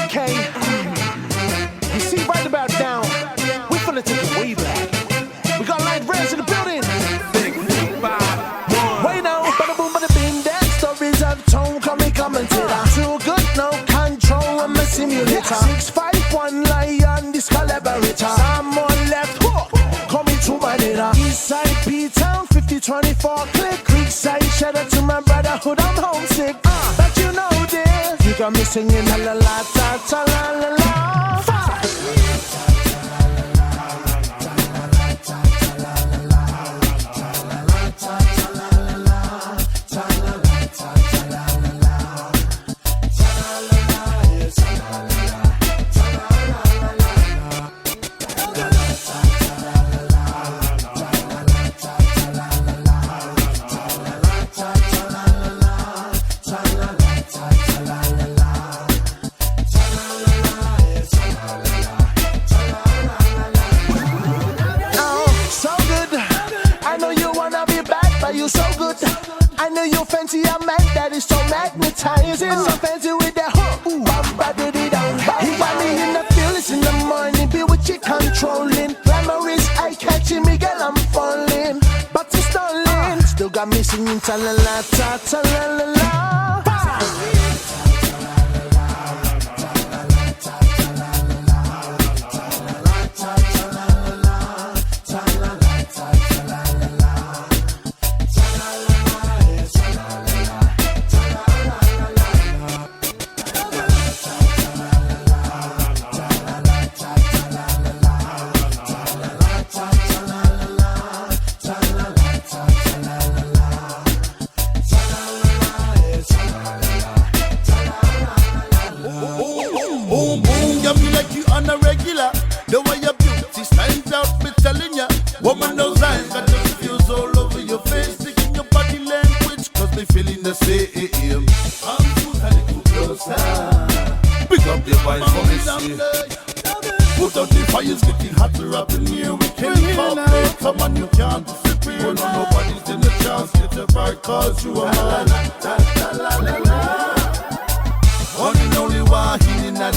Okay. You see, right about now, we're gonna take it way back. We got light rares in the building. Big 5, 1. Wait now, bada boom, bada bing. That stories of tone coming commentator. Too good, no control. I'm a simulator. 651 lion, this collaborator. Someone left hook, coming to my dinner. Eastside B-Town, 5024 click. Creekside, shout out to my brotherhood. I'm homesick. But you know this. You got me singing la la la ta ta la la la. You so good, I know you fancy a man that is so magnetizing. So fancy with that hook, bamba diddy down. He got me in the feelings in the morning, be with you controlling. Glamorous, eye catching me, girl, I'm falling. But it's stalling, still got me singing ta la la ta ta la la la. Boom, boom, got me like you on a regular. The way your beauty stands out, me telling ya. Woman, those eyes got the fuse all over your face. Sticking your body language, cause they feeling the same. I'm too a little closer. Pick up the vibes for me, see. Put out the fires, getting hotter up in here. We can't cooperate, come on, you can't disappear. Oh, no, nobody's in the chance, get a right, cause you are mine. One and only one in the